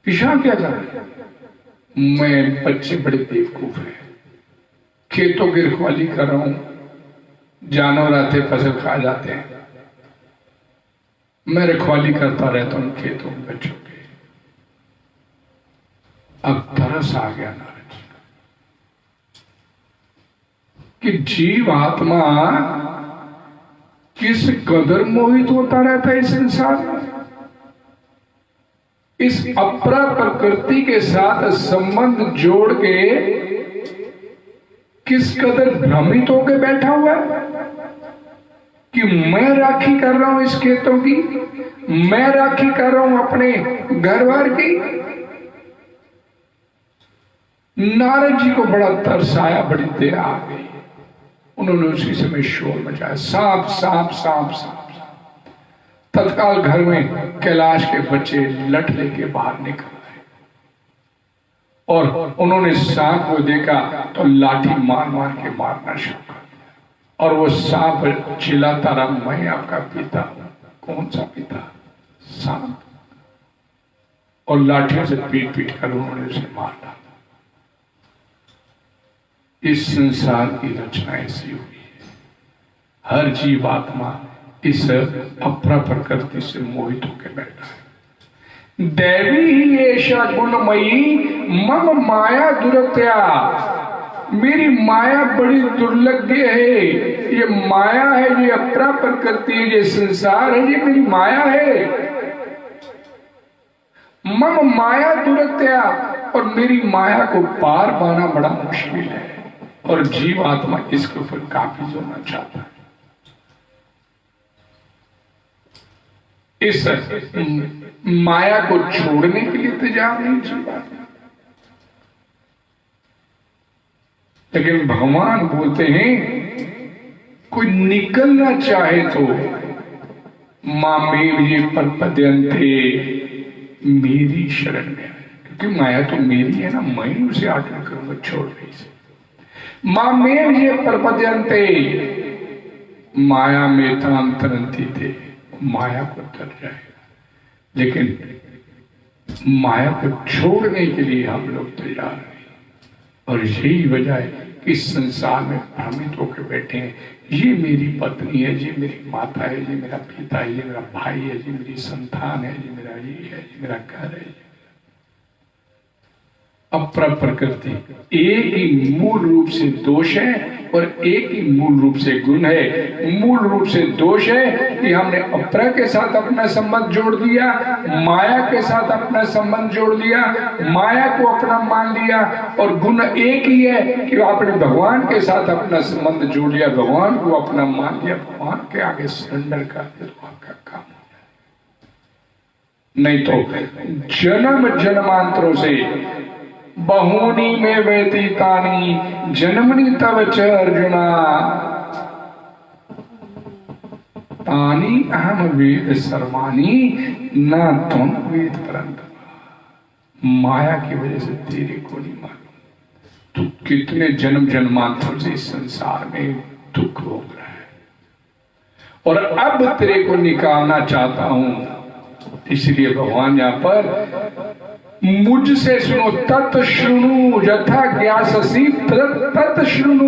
पिछा क्या जा रहा? मैं, बच्चे बड़े बेवकूफ है, खेतों की रखवाली कर रहा हूं, जानवर आते फसल खा जाते हैं, मैं रखवाली करता रहता हूं खेतों में बच्चों के। अब तरस आ गया नारद जी कि जीव आत्मा किस कदर मोहित होता रहता है इस संसार में, इस अपरा प्रकृति के साथ संबंध जोड़ के किस कदर भ्रमित होकर बैठा हुआ है कि मैं राखी कर रहा हूं इस खेतों की, मैं राखी कर रहा हूं अपने घर बार की। नारद जी को बड़ा तरस आया, बड़ी दया आ गई, उन्होंने उसी समय शोर मचाया, सांप सांप सांप सांप। तत्काल घर में कैलाश के बच्चे लठ लेके बाहर निकल आए, और उन्होंने सांप को देखा तो लाठी मार मार के मारना शुरू कर दिया, और वो सांप चिल्लाता रहा, मैं आपका पिता हूं। कौन सा पिता? सांप। और लाठियों से पीट पीट कर उन्होंने उसे मार डाला। इस संसार की रचना ऐसी हुई है, हर जीवात्मा इस अपरा प्रकृति से मोहित होकर बैठा है। दैवी ही ऐसा गुणमयी मम माया दुरत्या, मेरी माया बड़ी दुर्लभ्य है, ये माया है, ये अपरा प्रकृति है, ये संसार है, ये मेरी माया है। मम माया दुरत्या, और मेरी माया को पार पाना बड़ा मुश्किल है, और जीव आत्मा इसके ऊपर काबिज होना चाहता है। इस माया को छोड़ने के लिए तैयार नहीं जीव आत्मा। लेकिन भगवान बोलते हैं कोई निकलना चाहे तो मां मेरी प्रपद्यन्ते, मेरी शरण में, क्योंकि माया तो मेरी है ना, मैं उसे आटन करूंगा, छोड़ नहीं सकता। मां मेरी प्रपद्यन्ते, माया में तांतरंती थे, माया को तर जाएगा। लेकिन माया को छोड़ने के लिए हम लोग तैयार नहीं, और यही वजह है कि इस संसार में भ्रमित होकर बैठे हैं। ये मेरी पत्नी है, ये मेरी माता है, ये मेरा पिता है, ये मेरा भाई है, ये मेरी संतान है, ये मेरा ये है, ये मेरा घर है। अपर प्रकृति एक ही मूल रूप से दोष है और एक ही मूल रूप से गुण है। मूल रूप से दोष है कि हमने अपर के साथ अपना संबंध जोड़ दिया, माया के साथ अपना संबंध जोड़ दिया, माया को अपना मान लिया। और गुण एक ही है कि आपने भगवान के साथ अपना संबंध जोड़ लिया, भगवान को अपना मान लिया, भगवान के आगे सरेंडर कर दिया, तो आपका काम हो जाए। नहीं तो जन्म जन्मांतरों से बहूनी में व्यतीतानि जन्मनि तव च अर्जुना, तानि अहम वेद सर्वाणि न त्वं वेद परन्तप। माया की वजह से तेरे को नहीं मालूम तू कितने जन्म जन्मांतरों से इस संसार में दुख भोग रहा है, और अब तेरे को निकालना चाहता हूं। इसलिए भगवान यहां पर मुझसे सुनो, तत् श्रुणु यथा ज्ञाससि तत् श्रुणु,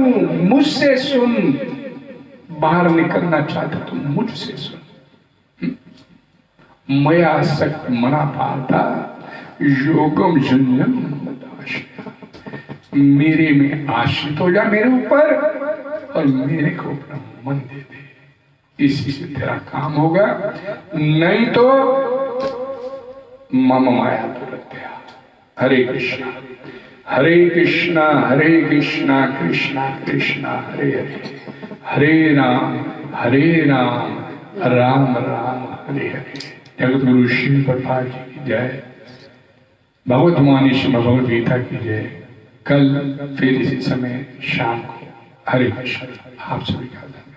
मुझसे सुन। बाहर निकलना चाहते तो मुझसे सुन। मया आसक्त मना पाता योगम जन्यम मदाश्रया, मेरे में आश्रित हो जा, मेरे ऊपर, और मेरे को अपना मन दे दे, इसी से तेरा काम होगा। नहीं तो मम माया दुरत्या। हरे कृष्णा हरे कृष्णा कृष्णा कृष्णा हरे हरे, हरे राम राम राम हरे हरे। जगत गुरु श्री प्रभुपाद जी की जय, भगवत वाणी श्रीमद् भगवद गीता की जय। कल फिर इसी समय शाम को हरे कृष्ण। आप सभी का धन्यवाद।